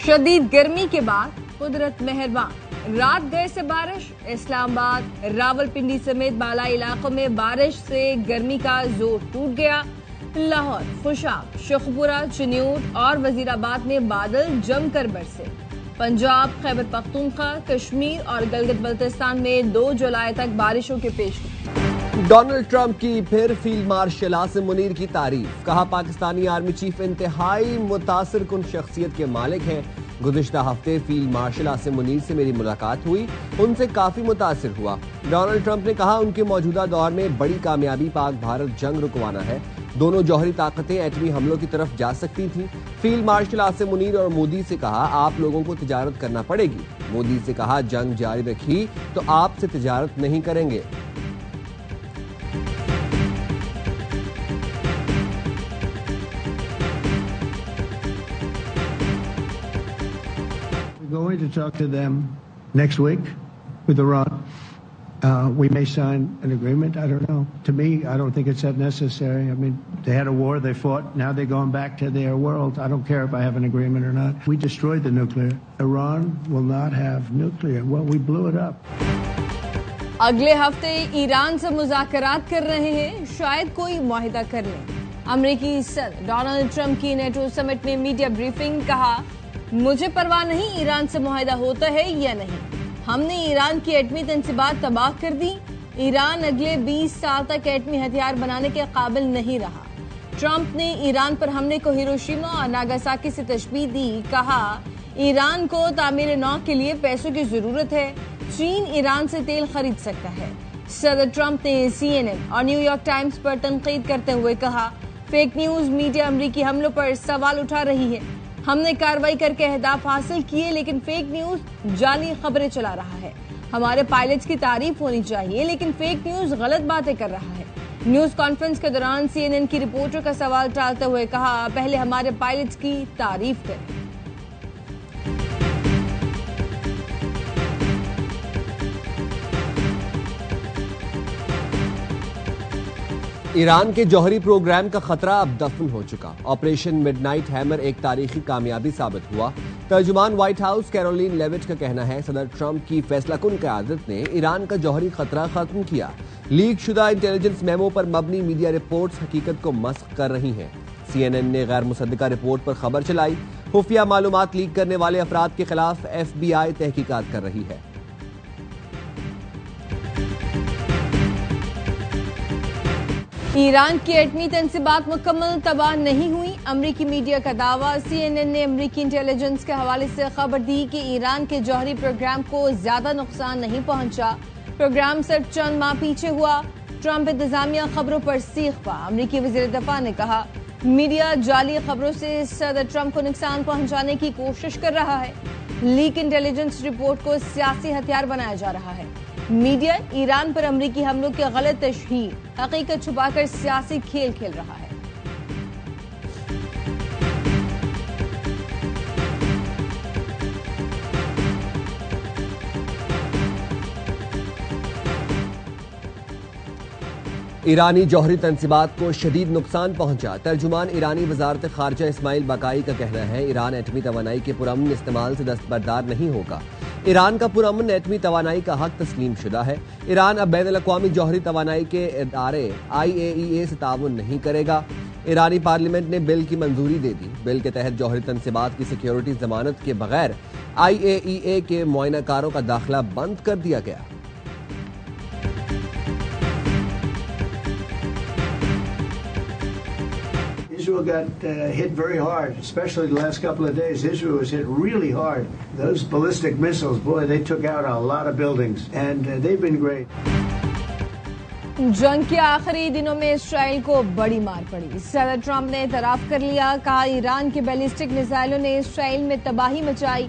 شدید گرمی کے بعد قدرت مہربان، رات گئے سے بارش، اسلام آباد، راولپنڈی سمیت بالائی علاقوں میں بارش سے گرمی کا زور ٹوٹ گیا۔ لاہور، خوشاب، شیخوپورہ، چنیوٹ اور وزیر آباد میں بادل جم کر برسے۔ پنجاب، خیبر پختونخوا، کشمیر اور گلگت بلتستان میں 2 جولائی تک بارشوں کے پیشگی۔ ڈونلڈ ٹرمپ کی پھر فیلڈ مارشل عاصم منیر کی تعریف، کہا پاکستانی آرمی چیف انتہائی متاثر کن شخصیت کے مالک ہیں۔ گزشتہ ہفتے فیلڈ مارشل عاصم منیر سے میری ملاقات ہوئی، ان سے کافی متاثر ہوا۔ ڈونلڈ ٹرمپ نے کہا ان کے موجودہ دور میں بڑی کامیابی پاک بھارت جنگ رکوانا ہے۔ دونوں جوہری طاقتیں ایٹمی حملوں کی طرف جا سکتی تھیں۔ فیلڈ مارشل عاصم منیر اور مودی سے کہا آپ لوگوں کو تجارت کرنا پڑے گی۔ مودی سے کہا جنگ جاری رکھی تو آپ سے تجارت نہیں کریں گے۔ We're going to talk to them next week with Iran. We may sign an agreement. I don't know. To me, I don't think it's that necessary. I mean, they had a war, they fought. Now they're going back to their world. I don't care if I have an agreement or not. We destroyed the nuclear. Iran will not have nuclear. Well, we blew it up. اگلے ہفتے ایران سے مذاکرات کر رہے ہیں، شاید کوئی معاہدہ کر لیں۔ امریکی صدر ڈونلڈ ٹرمپ کی نیٹو سمٹ میں میڈیا بریفنگ، کہا مجھے پرواہ نہیں ایران سے معاہدہ ہوتا ہے یا نہیں، ہم نے ایران کی ایٹمی تنصیبات تباہ کر دی، ایران اگلے 20 سال تک ایٹمی ہتھیار بنانے کے قابل نہیں رہا۔ ٹرمپ نے ایران پر حملے کو ہیروشیما اور ناگاساکی سے تشبیہ دی، کہا ایران کو تعمیر نو کے لیے پیسوں کی ضرورت ہے، چین ایران سے تیل خرید سکتا ہے۔ صدر ٹرمپ نے CNN اور نیو یارک ٹائمز پر تنقید کرتے ہوئے کہا فیک نیوز میڈیا امریکی حملوں پر سوال اٹھا رہی ہے، ہم نے کارروائی کر کے اہداف حاصل کیے لیکن فیک نیوز جعلی خبریں چلا رہا ہے، ہمارے پائلٹس کی تعریف ہونی چاہیے لیکن فیک نیوز غلط باتیں کر رہا ہے۔ نیوز کانفرنس کے دوران CNN کی رپورٹر کا سوال ٹالتے ہوئے کہا پہلے ہمارے پائلٹس کی تعریف کریں۔ ایران کے جوہری پروگرام کا خطرہ اب دفن ہو چکا۔ آپریشن مڈ نائٹ ہیمر ایک تاریخی کامیابی ثابت ہوا۔ ترجمان وائٹ ہاؤس کیرولین لیوٹ کا کہنا ہے صدر ٹرمپ کی فیصلہ کن قیادت نے ایران کا جوہری خطرہ ختم کیا۔ لیک شدہ انٹیلیجنس میمو پر مبنی میڈیا رپورٹس حقیقت کو مسخ کر رہی ہیں۔ CNN نے غیر مصدقہ رپورٹ پر خبر چلائی، خفیہ معلومات لیک کرنے والے افراد کے خلاف FBI تحقیقات کر رہی ہے۔ ایران کی ایٹمی تنصیبات مکمل تباہ نہیں ہوئی، امریکی میڈیا کا دعویٰ۔ CNN نے امریکی انٹیلیجنس کے حوالے سے خبر دی کہ ایران کے جوہری پروگرام کو زیادہ نقصان نہیں پہنچا، پروگرام صرف چند ماہ پیچھے ہوا۔ ٹرمپ انتظامیہ خبروں پر سیخ پا، امریکی وزیر دفاع نے کہا میڈیا جعلی خبروں سے صدر ٹرمپ کو نقصان پہنچانے کی کوشش کر رہا ہے، لیک انٹیلیجنس رپورٹ کو سیاسی ہتھیار بنایا جا رہا ہے۔ میڈیا ایران پر امریکی حملوں کی غلط تشہیر، حقیقت چھپا کر سیاسی کھیل کھیل رہا ہے۔ ایرانی جوہری تنصیبات کو شدید نقصان پہنچا۔ ترجمان ایرانی وزارت خارجہ اسماعیل باقائی کا کہنا ہے ایران ایٹمی توانائی کے پرامن استعمال سے دستبردار نہیں ہوگا۔ ایران کا پرامن ایٹمی توانائی کا حق تسلیم شدہ ہے۔ ایران اب بین الاقوامی جوہری توانائی کے ادارے IAEA سے تعاون نہیں کرے گا۔ ایرانی پارلیمنٹ نے بل کی منظوری دے دی۔ بل کے تحت جوہری تنصیبات کی سیکیورٹی ضمانت کے بغیر IAEA کے معائنہ کاروں کا داخلہ بند کر دیا گیا۔ Israel got hit very hard, especially the last couple of days. Israel was hit really hard. Those ballistic missiles, boy, they took out a lot of buildings, and they've been great. جنگ کے آخری دنوں میں اسرائیل کو بڑی مار پڑی، صدر ٹرمپ نے اعتراف کر لیا، کہا ایران کے بیلسٹک میزائلوں نے اسرائیل میں تباہی مچائی،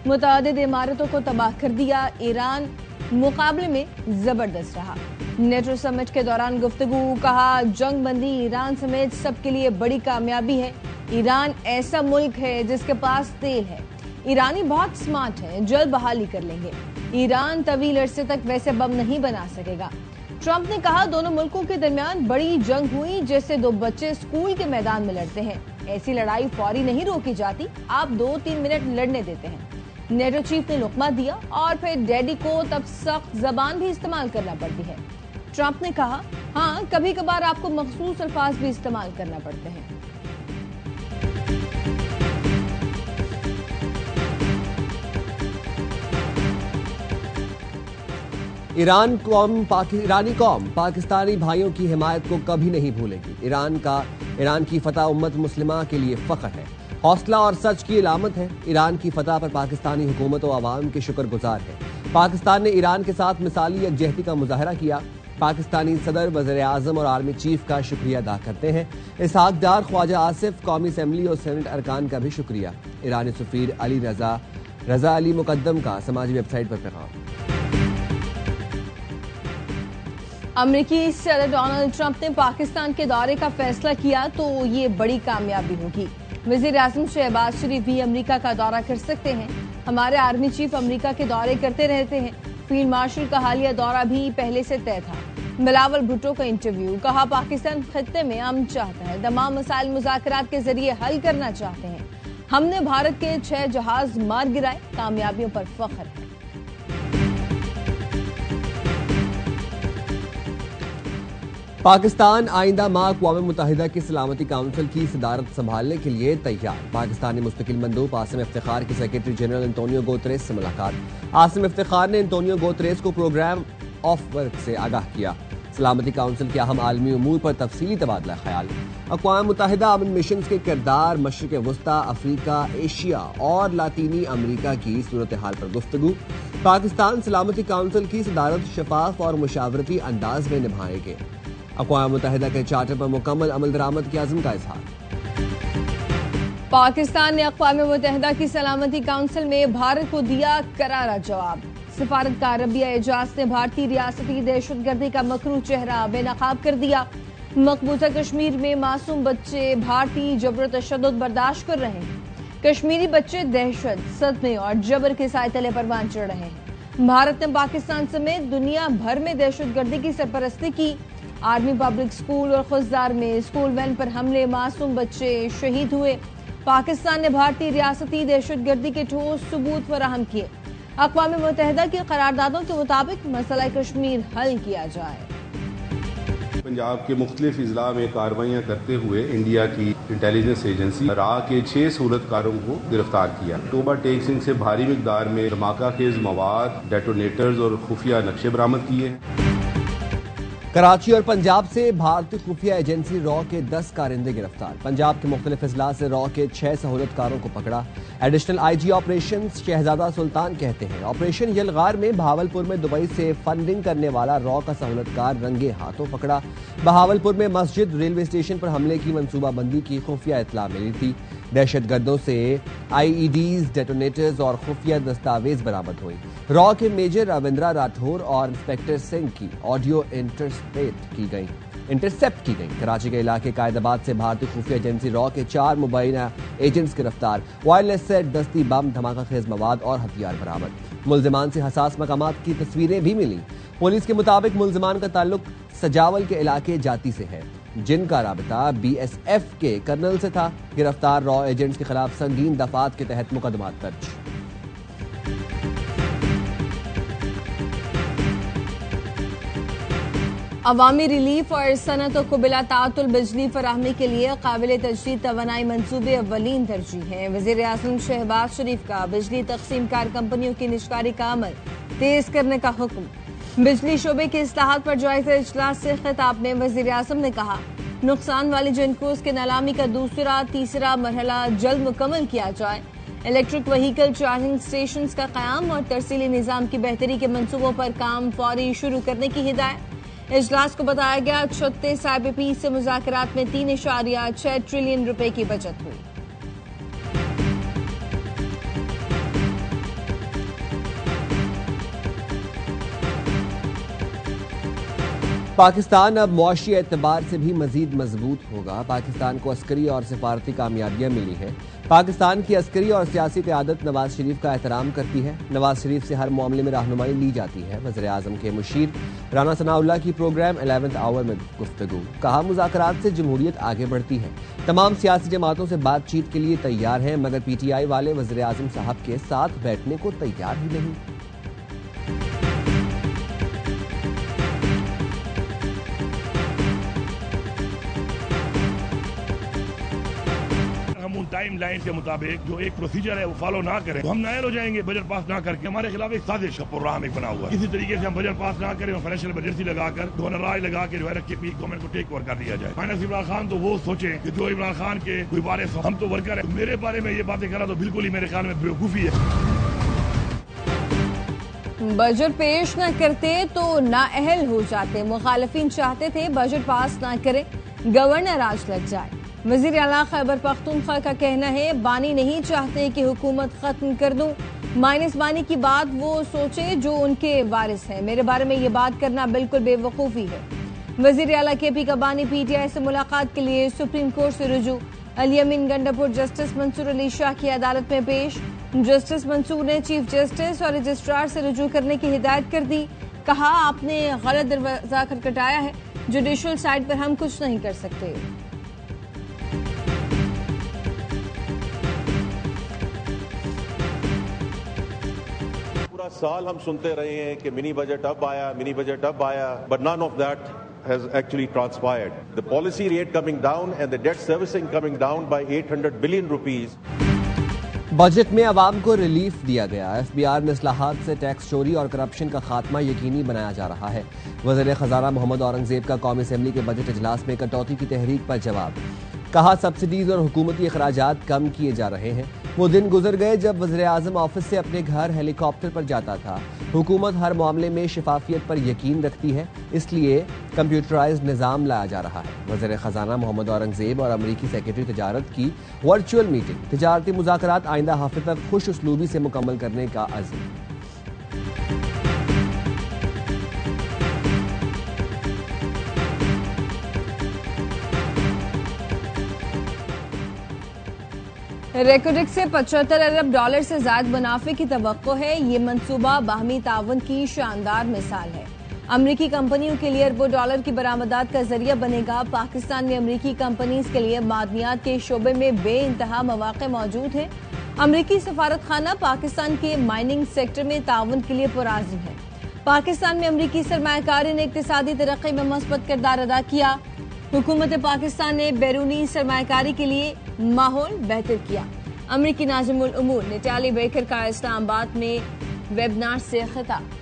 متعدد عمارتوں کو تباہ کر دیا، ایران مقابلے میں زبردست رہا۔ نیٹو سمٹ کے دوران گفتگو، کہا جنگ بندی ایران سمیت سب کے لیے بڑی کامیابی ہے، ایران ایسا ملک ہے جس کے پاس تیل ہے، ایرانی بہت سمارٹ ہیں، جلد بحالی کر لیں گے، ایران طویل عرصے تک ویسے بم نہیں بنا سکے گا۔ ٹرمپ نے کہا دونوں ملکوں کے درمیان بڑی جنگ ہوئی جیسے 2 بچے اسکول کے میدان میں لڑتے ہیں، ایسی لڑائی فوری نہیں روکی جاتی، آپ 2-3 منٹ لڑنے دیتے ہیں۔ نیٹو چیف نے لقمہ دیا اور پھر ڈیڈی کو تب سخت زبان بھی استعمال کرنا پڑتی ہے۔ ٹرمپ نے کہا، ہاں کبھی کبھار آپ کو مخصوص الفاظ بھی استعمال کرنا پڑتے ہیں۔ ایرانی قوم پاکستانی بھائیوں کی حمایت کو کبھی نہیں بھولے گی۔ ایران کی فتح امت مسلمہ کے لیے فخر ہے، حوصلہ اور سچ کی علامت ہے۔ ایران کی فتح پر پاکستانی حکومت و عوام کے شکر گزار ہے۔ پاکستان نے ایران کے ساتھ مثالی یکجہتی کا مظاہرہ کیا۔ پاکستانی صدر، وزیر اعظم اور آرمی چیف کا شکریہ ادا کرتے ہیں۔ اسحاق ڈار، خواجہ آصف، قومی اسمبلی اور سینٹ ارکان کا بھی شکریہ۔ ایرانی سفیر رضا علی مقدم کا سماجی ویب سائٹ پر پیغام۔ امریکی صدر ڈونلڈ ٹرمپ نے پاکستان کے دورے کا فیصلہ کیا تو یہ بڑی کامیابی ہوگی۔ وزیر اعظم شہباز شریف بھی امریکہ کا دورہ کر سکتے ہیں۔ ہمارے آرمی چیف امریکہ کے دورے کرتے رہتے ہیں۔ فیلڈ مارشل کا حالیہ دورہ بھی پہلے سے طے تھا۔ بلاول بھٹو کا انٹرویو، کہا پاکستان خطے میں امن چاہتا ہے، تمام مسائل مذاکرات کے ذریعے حل کرنا چاہتے ہیں۔ ہم نے بھارت کے 6 جہاز مار گرائے، کامیابیوں پر فخر ہے۔ پاکستان آئندہ ماہ اقوام متحدہ کی سلامتی کونسل کی صدارت سنبھالنے کے لیے تیار۔ پاکستانی مستقل مندوب عاصم افتخار کی سیکرٹری جنرل انطونیو گوتریس سے ملاقات۔ عاصم افتخار نے انطونیو گوتریس کو پروگرام آف ورک سے آگاہ کیا۔ سلامتی کونسل کے اہم عالمی امور پر تفصیلی تبادلہ خیال۔ اقوام متحدہ امن مشنز کے کردار، مشرق وسطی، افریقہ، ایشیا اور لاطینی امریکہ کی صورتحال پر گفتگو۔ پاکستان سلامتی کونسل کی صدارت شفاف اور مشاورتی انداز میں نبھائے گے۔ اقوام متحدہ کے چارٹر پر مکمل عمل درآمد کے عزم کا اظہار۔ پاکستان نے اقوام متحدہ کی سلامتی کونسل میں بھارت کو دیا کرارا جواب۔ سفارتکار ربیہ اعجاز نے بھارتی ریاستی دہشت گردی کا مکروہ چہرہ بے نقاب کر دیا۔ مقبوضہ کشمیر میں معصوم بچے بھارتی جبر و تشدد برداشت کر رہے ہیں۔ کشمیری بچے دہشت، صدمے اور جبر کے سائے تلے پروان چڑھ رہے ہیں۔ بھارت نے پاکستان سمیت دنیا بھر میں دہشت گردی کی سرپرستی کی۔ آرمی پبلک اسکول اور خضدار میں اسکول وین پر حملے، معصوم بچے شہید ہوئے۔ پاکستان نے بھارتی ریاستی دہشت گردی کے ٹھوس ثبوت فراہم کیے۔ اقوام متحدہ کی قراردادوں کے مطابق مسئلہ کشمیر حل کیا جائے۔ پنجاب کے مختلف اضلاع میں کارروائیاں کرتے ہوئے انڈیا کی انٹیلیجنس ایجنسی را کے 6 صورتکاروں کو گرفتار کیا۔ توبہ ٹیک سنگھ سے بھاری مقدار میں دھماکہ خیز مواد، ڈیٹونیٹرز اور خفیہ نقشے برآمد کیے ہیں۔ کراچی اور پنجاب سے بھارتی خفیہ ایجنسی را کے 10 کارندے گرفتار۔ پنجاب کے مختلف اضلاع سے را کے 6 سہولتکاروں کو پکڑا۔ ایڈیشنل آئی جی آپریشنز شہزادہ سلطان کہتے ہیں، آپریشن یلغار میں بہاولپور میں دبئی سے فنڈنگ کرنے والا را کا سہولتکار رنگے ہاتھوں پکڑا۔ بہاولپور میں مسجد، ریلوے اسٹیشن پر حملے کی منصوبہ بندی کی خفیہ اطلاع ملی تھی۔ دہشت گردوں سے آئی ای ڈیز، ڈیٹونیٹرز اور خفیہ دستاویز برآمد ہوئی۔ را کے میجر رویندرا راٹھور اور انسپیکٹر سنگھ کی آڈیو انٹرسپٹ کی گئی۔ کراچی کے علاقے قائد آباد سے بھارتی خفیہ ایجنسی را کے 4 مبینہ ایجنٹس گرفتار۔ وائرلیس سیٹ، دستی بم، دھماکہ خیز مواد اور ہتھیار برآمد۔ ملزمان سے حساس مقامات کی تصویریں بھی ملیں۔ پولیس کے مطابق ملزمان کا تعلق سجاول کے علاقے جاتی سے ہے، جن کا رابطہ بی ایس ایف کے کرنل سے تھا۔ گرفتار را ایجنٹس کے خلاف سنگین دفعات کے تحت مقدمات درج۔ عوامی ریلیف اور صنعتوں کو بلا تعطل بجلی فراہمی کے لیے قابل تجدید توانائی منصوبے اولین ترجیح ہیں۔ وزیر اعظم شہباز شریف کا بجلی تقسیم کار کمپنیوں کی نجکاری کا عمل تیز کرنے کا حکم۔ بجلی شعبے کی اصلاحات پر جائزہ اجلاس سے خطاب میں وزیر اعظم نے کہا، نقصان والی جنکوز کے نیلامی کا دوسرا تیسرا مرحلہ جلد مکمل کیا جائے۔ الیکٹرک وہیکل چارجنگ اسٹیشنز کا قیام اور ترسیلی نظام کی بہتری کے منصوبوں پر کام فوری شروع کرنے کی ہدایت۔ اجلاس کو بتایا گیا 36 آئی پی پی سے مذاکرات میں 3.6 ٹریلین روپے کی بچت ہوئی۔ پاکستان اب معاشی اعتبار سے بھی مزید مضبوط ہوگا۔ پاکستان کو عسکری اور سفارتی کامیابیاں ملی ہیں۔ پاکستان کی عسکری اور سیاسی قیادت نواز شریف کا احترام کرتی ہے. نواز شریف سے ہر معاملے میں رہنمائی لی جاتی ہے. وزیر اعظم کے مشیر رانا ثناء اللہ کی پروگرام 11th آور میں گفتگو. کہا مذاکرات سے جمہوریت آگے بڑھتی ہے. تمام سیاسی جماعتوں سے بات چیت کے لیے تیار ہیں مگر پی ٹی آئی والے وزیر اعظم صاحب کے ساتھ بیٹھنے کو تیار ہی نہیں. ٹائم لائن کے مطابق جو ایک پروسیجر ہے وہ فالو نہ کریں تو ہم نائل ہو جائیں گے. بجٹ پاس نہ کر کے ہمارے خلاف ایک سازش کا پروگرام ایک بنا ہوا ہے. اسی طریقے سے ہم بجٹ پاس نہ کریں اور فائنینشیل ایمرجنسی لگا کر ڈونر راج لگا کے کے پی گورنمنٹ کو ٹیک اوور کر دیا جائے. فائنانس عمران خان تو وہ سوچیں کہ جو عمران خان کے کوئی وارث ہم تو ورکر ہیں. میرے بارے میں یہ باتیں کرا تو بالکل ہی میرے خیال میں بیوقوفی ہے. بجٹ پیش نہ کرتے تو نااہل ہو جاتے. مخالفین چاہتے تھے بجٹ پاس نہ کریں گورنر راج لگ جائے. وزیر اعلیٰ خیبر پختونخوا کا کہنا ہے بانی نہیں چاہتے کہ حکومت ختم کر دوں. مائنس بانی کی بات وہ سوچے جو ان کے وارث ہیں. میرے بارے میں یہ بات کرنا بالکل بے وقوفی ہے. وزیر اعلیٰ کے پی کا بانی پی ٹی آئی سے ملاقات کے لیے سپریم کورٹ سے رجوع. الیمین گنڈاپور جسٹس منصور علی شاہ کی عدالت میں پیش. جسٹس منصور نے چیف جسٹس اور رجسٹرار سے رجوع کرنے کی ہدایت کر دی. کہا آپ نے غلط دروازہ کھٹکھٹایا ہے. جوڈیشل سائڈ پر ہم کچھ نہیں کر سکتے. سال ہم سنتے رہے ہیں کہ منی بجٹ اب آیا but none of that has actually transpired. The policy rate coming down and the debt servicing coming down by 800 billion rupees. Budget میں عوام کو ریلیف دیا گیا. ایف بی آر میں اصلاحات سے ٹیکس چوری اور کرپشن کا خاتمہ یقینی بنایا جا رہا ہے. وزیر خزانہ محمد اورنگزیب کا قومی اسمبلی کے بجٹ اجلاس میں کٹوتی کی تحریک پر جواب. کہا سبسڈیز اور حکومتی اخراجات کم کیے جا رہے ہیں. وہ دن گزر گئے جب وزیر اعظم آفس سے اپنے گھر ہیلی کاپٹر پر جاتا تھا. حکومت ہر معاملے میں شفافیت پر یقین رکھتی ہے اس لیے کمپیوٹرائزڈ نظام لایا جا رہا ہے. وزیر خزانہ محمد اورنگزیب اور امریکی سیکرٹری تجارت کی ورچوئل میٹنگ. تجارتی مذاکرات آئندہ ہفتے تک خوش اسلوبی سے مکمل کرنے کا عزم. ریکوڈک سے $75 ارب سے زائد منافع کی توقع ہے. یہ منصوبہ باہمی تعاون کی شاندار مثال ہے. امریکی کمپنیوں کے لیے اربوں ڈالر کی برآمدات کا ذریعہ بنے گا. پاکستان میں امریکی کمپنیز کے لیے معدنیات کے شعبے میں بے انتہا مواقع موجود ہیں. امریکی سفارت خانہ پاکستان کے مائننگ سیکٹر میں تعاون کے لیے پرعزم ہے. پاکستان میں امریکی سرمایہ کاری نے اقتصادی ترقی میں مثبت کردار ادا کیا. حکومت پاکستان نے بیرونی سرمایہ کاری کے لیے ماحول بہتر کیا. امریکی ناظم الامور نٹالی بیکر کا اسلام آباد میں ویبنار سے خطاب.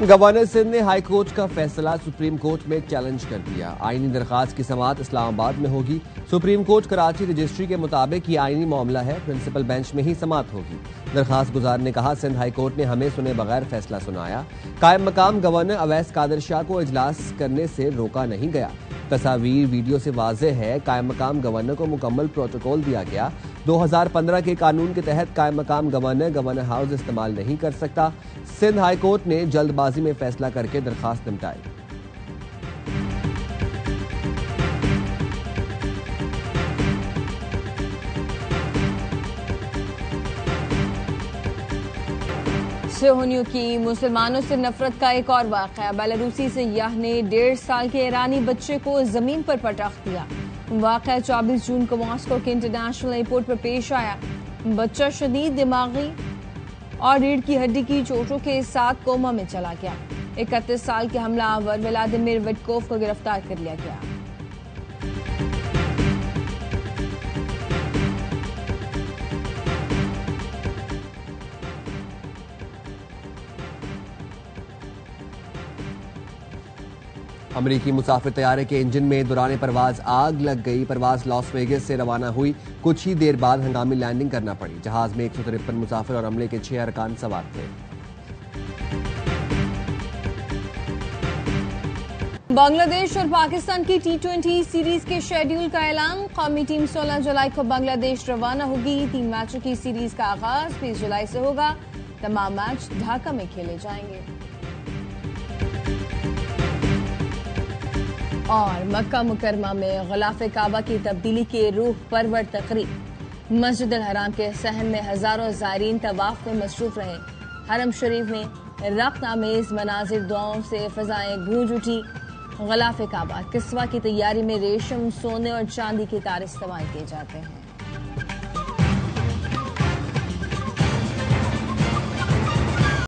گورنر سندھ نے ہائی کورٹ کا فیصلہ سپریم کورٹ میں چیلنج کر دیا. آئینی درخواست کی سماعت اسلام آباد میں ہوگی. سپریم کورٹ کراچی رجسٹری کے مطابق یہ آئینی معاملہ ہے. پرنسپل بینچ میں ہی سماعت ہوگی. درخواست گزار نے کہا سندھ ہائی کورٹ نے ہمیں سنے بغیر فیصلہ سنایا. قائم مقام گورنر اویس قادر شاہ کو اجلاس کرنے سے روکا نہیں گیا. تصاویر ویڈیو سے واضح ہے قائم مقام گورنر کو مکمل پروٹوکول دیا گیا. 2015 کے قانون کے تحت قائم مقام گورنر ہاؤس استعمال نہیں کر سکتا. سندھ ہائی کورٹ نے جلد بازی میں فیصلہ کر کے درخواست نمٹائی. صہیونیوں کی مسلمانوں سے نفرت کا ایک اور واقعہ. بیلاروسی سیاح نے 1.5 سال کے ایرانی بچے کو زمین پر پٹخ دیا. واقعہ 24 جون کو ماسکو کے انٹرنیشنل ایئرپورٹ پر پیش آیا. بچہ شدید دماغی اور ریڑھ کی ہڈی کی چوٹوں کے ساتھ کوما میں چلا گیا. 31 سال کے حملہ آور ولادیمیر وٹکوف کو گرفتار کر لیا گیا. امریکی مسافر طیارے کے انجن میں دوران پرواز آگ لگ گئی. پرواز لاس ویگس سے روانہ ہوئی. کچھ ہی دیر بعد ہنگامی لینڈنگ کرنا پڑی. جہاز میں 153 مسافر اور عملے کے 6 ارکان سوار تھے. بنگلہ دیش اور پاکستان کی T20 سیریز کے شیڈول کا اعلان. قومی ٹیم 16 جولائی کو بنگلہ دیش روانہ ہوگی. 3 میچوں کی سیریز کا آغاز 20 جولائی سے ہوگا. تمام میچ ڈھاکہ میں کھیلے جائیں گے. اور مکہ مکرمہ میں غلاف کعبہ کی تبدیلی کی روح پرور تقریب، مسجد الحرام کے صحن میں ہزاروں زائرین طواف میں مصروف رہے۔ حرم شریف میں رقص آمیز مناظر، دعاؤں سے فضائیں گونج اٹھی۔ غلاف کعبہ کسوہ کی تیاری میں ریشم، سونے اور چاندی کے تار استعمال کیے جاتے ہیں۔